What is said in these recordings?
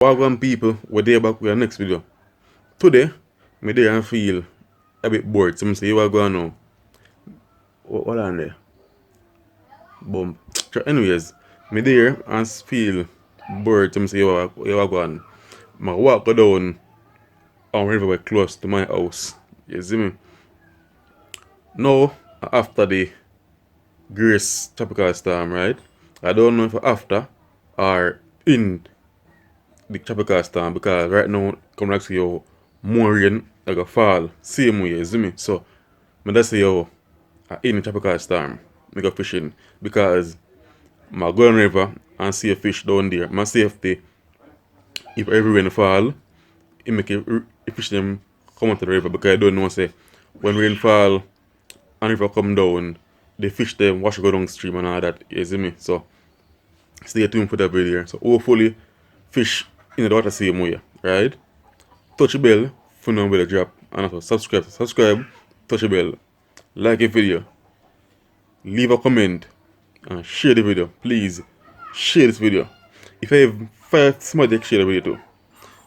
Welcome people, we're there back with our next video. Today, me there and feel a bit bored. So I say, what going on now? What on there? Boom. So anyways, me there and feel bored. So I say, what going on? I walk down on river close to my house. You see me? Now, after the Grace tropical storm, right? I don't know if after or in the tropical storm because right now come like say yo more rain like a fall same way, you see me? So I just say yo in the tropical storm I go fishing because I go on river and see a fish down there. My safety if every rain fall it make it fish them come out to the river because I don't know say when rain fall and river come down the fish them wash go down stream and all that, you see me? So stay tuned for that video. So hopefully fish in the water same way, right? Touch the bell for no video drop and also subscribe, touch the bell, like the video, leave a comment and share the video. Please share this video. If you have 5 somebody share the video too.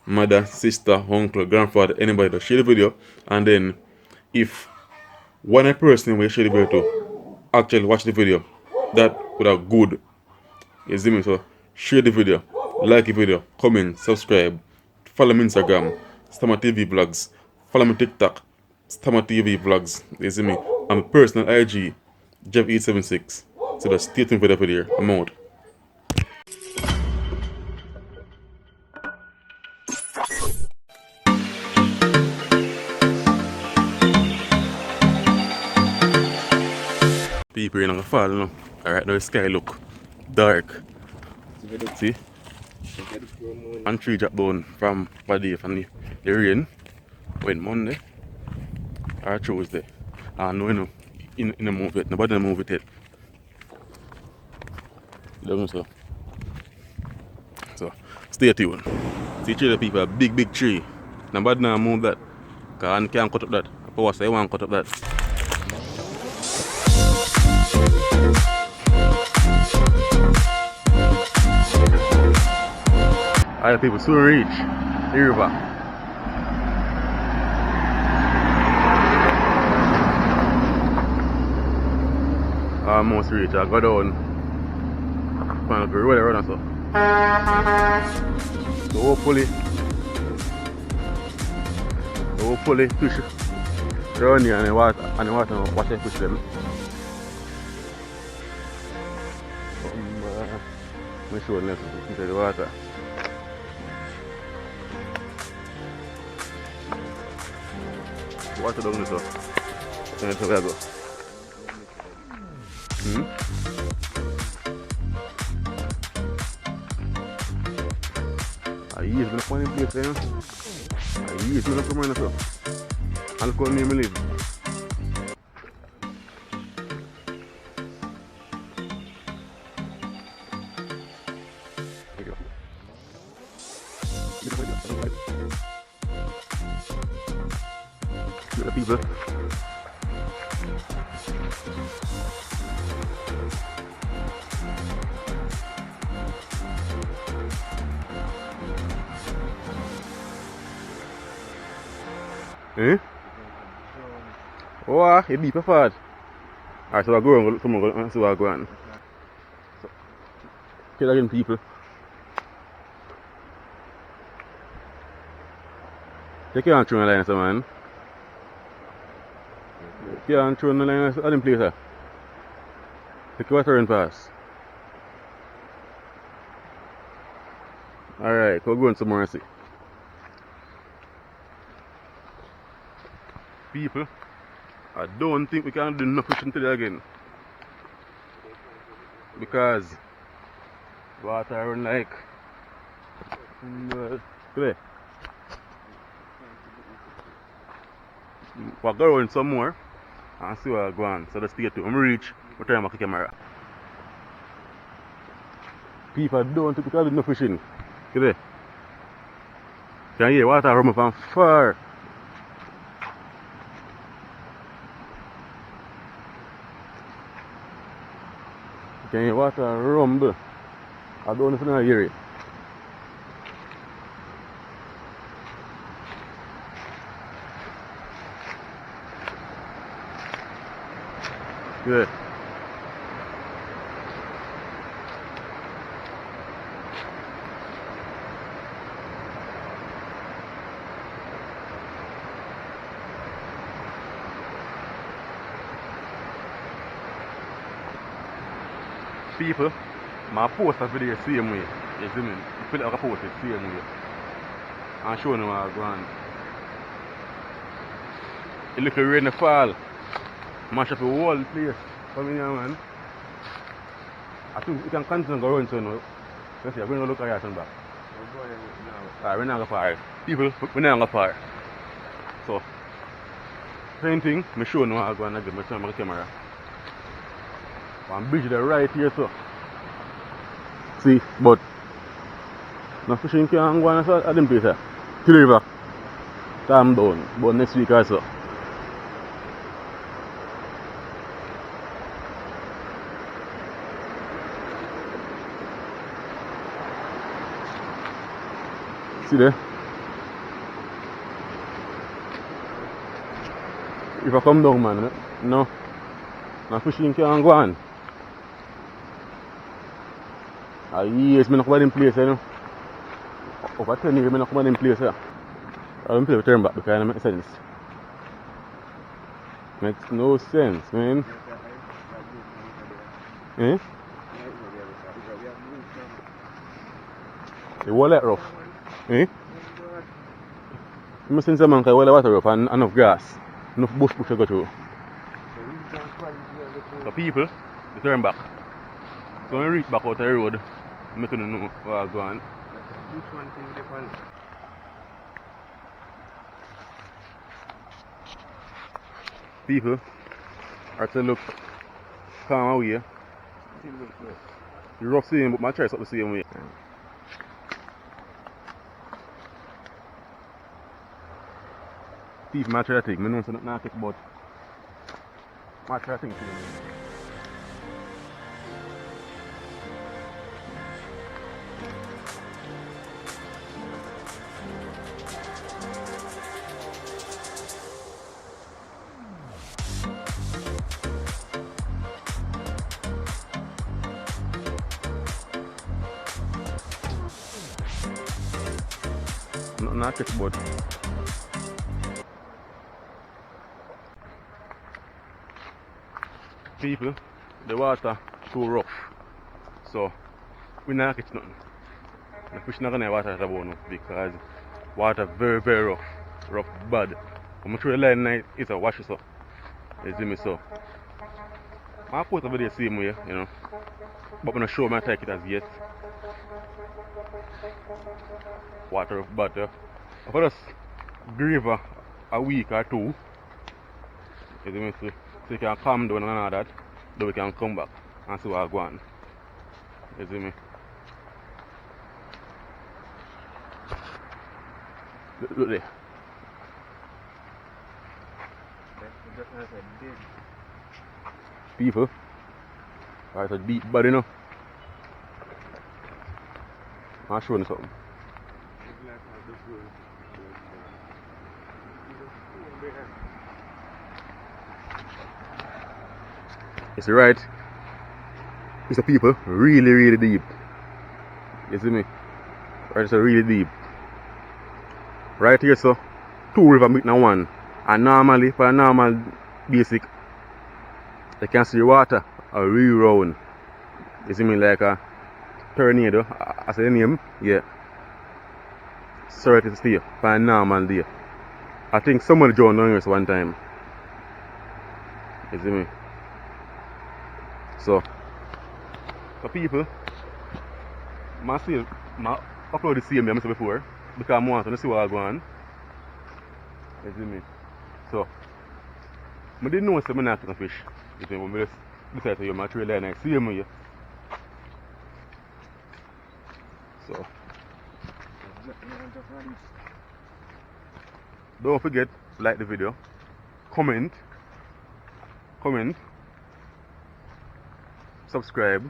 Mother, sister, uncle, grandfather, anybody to share the video, and then if one person will share the video to actually watch the video, that would have good. You see me? So share the video, like the video, comment, subscribe, follow me Instagram, Stammer TV Vlogs, follow me TikTok, Stammer TV Vlogs. You see me? I'm a personal IG, Jeff876. So just stay tuned for the video. I'm out. People in the fall now. Alright, now the sky look dark. See? And tree drop down from the rain when Monday or Tuesday. And no, you know, in the move it. Nobody move it yet. You know, so stay tuned. See tree the people a big tree. Nobody now move that. Cause I can't cut up that. Power say I want to cut up that. Alright people, soon reach the river. Almost reach. I go down find the road around so. So hopefully fish around here and the water watch the fish them. Let me show you inside the water. Water down this way. That's where I go. Aí, it's been a funny place, you know. Aí, it's been a come so. I'll call me and leave. The people. Eh? Oh, it deep fast. Alright, so I go on, so I go on. So, kill again, people. Take your hand through the line, so man. Take your hand through the line, I didn't play, sir. Take your water and pass. Alright, we'll go on some more and see. People, I don't think we can do enough fishing today again. Because water run like today. We'll go around some more and see where I go on. So let's stay tuned. I'm reach, we'll try and make a camera. People, I don't think we can do enough fishing today. Can you hear water run from far? Can you water rumble? I don't know if you hear it. Yeah. People, my post a video same way. You see me? You feel like I post it same way. And show them how I go on. A little rain fall. Mash up the whole place. Come in here, man. I think we can continue to go around so now. Let's see, I'm going to look at your back. Alright, we're not going to fire. People, we're not going to fire. So, same thing, I'm showing you how I go on again. I'm showing my camera. One bridge there right here, so. See, but no fishing can go on at them place here. Till the river. Calm down, but next week also. See there? If I come down, man, no fishing can go on. Yes, I don't come to them place, you know. Over 10 years, I don't come to them place, yeah. I don't play with turn back because it makes sense. Makes no sense, man. Eh? The wallet rough. Eh? You must send someone because the water rough and enough grass. Enough bush to go through. So people, they turn back. So when we reach back out the road, I don't know where I'm going. People are to look calm away. The rough same, but my chair's up the same way. People might try to think, I know it's not take, but might try to think. Not take, but people, the water too rough, so we not catch nothing. The fish not gonna water at about now because water very rough bad. I'm sure the line night is a wash so. You see me so. I post a video the same way, you know. But I'm not sure I take it as yet. Water rough bad, yeah. If I just grieve a week or two, you see me, so you can calm down and all that, then we can come back and see what I go on. You see me? Look there. People, that's a deep body, you know. I'll show you something. You see right? It's a people really deep. You see me? Right, it's a really deep. Right here, so 2 rivers meet in one. And normally, for a normal basic, you can see water a real round. You see me like a tornado, as the name, yeah. Sorry to stay for a normal day. I think somebody drowned down here one time. You see me? So people, I upload the same I said before because I want to see what I go on. You see me? So I didn't know I'm not catching fish. You see me? I just decided to use my trailer and I see him here. So don't forget to like the video, comment, subscribe,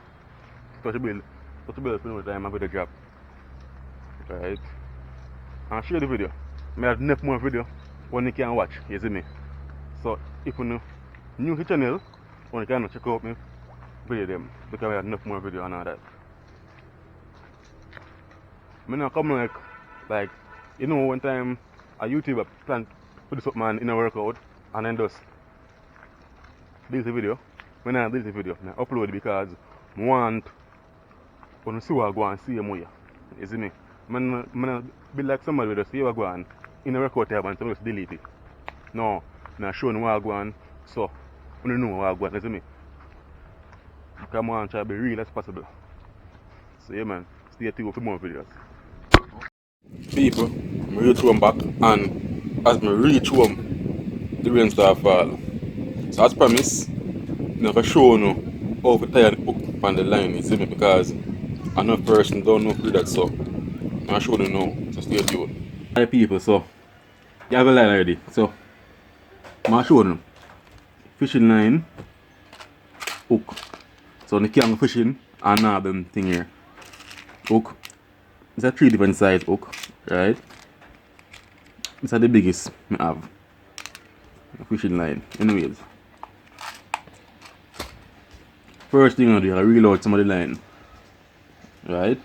touch the bell for the time I video drop. Right? And share the video. I have enough more video when you can watch, you see me. So if you're new to the channel, you can check out me video them because I have enough more video and all that. I not come like you know one time a YouTuber plan put this up man in a workout and then just delete the video. When I delete the video, I upload it because I want to see what I go and see more. You see me? I be like somebody with just see what I go and in a workout tab and just delete it. No, I'm showing what I go on, so I don't know what I go on, you see me? Come on, try to be real as possible. So yeah man, stay tuned for more videos. People, I reach home back and as I reach home, the rain started fall. So as promised, I'm going to show you how to tie the hook on the line, you see me, because I know person don't know how to do that, so I'm going to show you now, so stay tuned. Hi people, so you have a line already, so I'm going to show you fishing line, hook. So the can fishing and now them thing here. Hook. It's a 3 different size hook, right? It's the biggest I have. A fishing line. Anyways. First thing I do, I reel out some of the line. Right?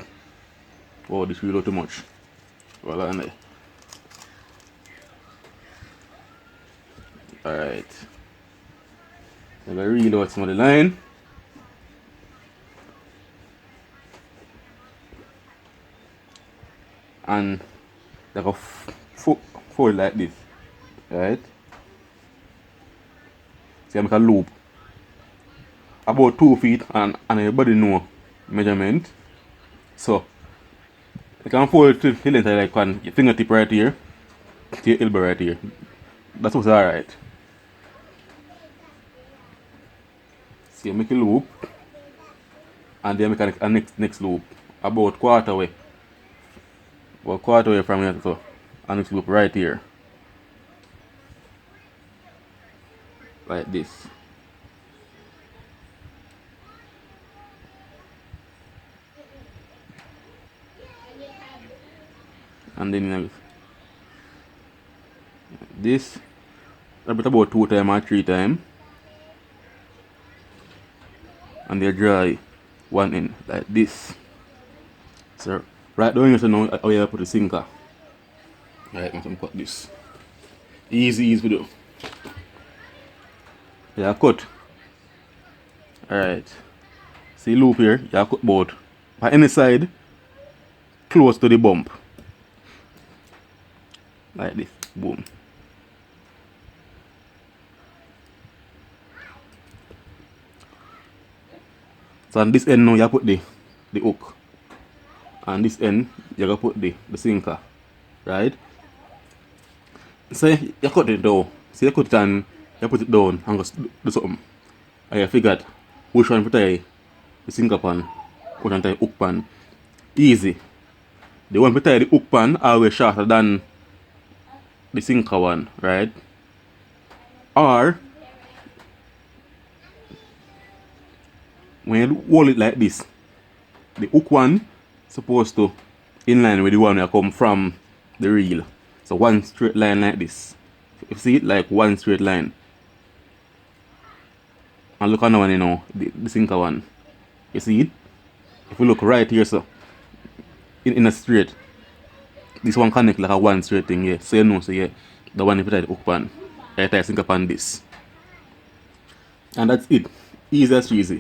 Oh, this reel out too much. Well on there. Alright. So I reel out some of the line. And like a fold like this, right? So I make a loop about 2 feet and everybody know measurement. So you can fold it to the length like one your fingertip right here to your elbow right here. That's what's alright. So you make a loop and then make a next loop about quarter way. Well, quarter way from here, so and next loop right here, like this. And then this about 2 times or 3 times, and they dry one end like this. So right down here, so now how you put the sinker. Right, I'm gonna cut this. Easy video. Yeah, cut. Alright. See loop here, you cut both. By any side, close to the bump. Like this. Boom. So on this end now you put the hook. And this end you gotta put the sinker. Right? So you cut it down. So you cut it and you put it down and go do something. And you figured which one to tie the sinker pan, which one to tie the hook pan. Easy. The one to tie the hook pan always shorter than the sinker one, right? Or when you hold it like this, the hook one supposed to inline with the one that come from the reel. So one straight line like this. If you see it like one straight line. And look on the one, you know, the sinker one. You see it? If you look right here, so in a straight, this one connect like a one straight thing here. So you know, so yeah, the one if you tie the hook pan, I tie sinker pan this. And that's it. Easy as easy.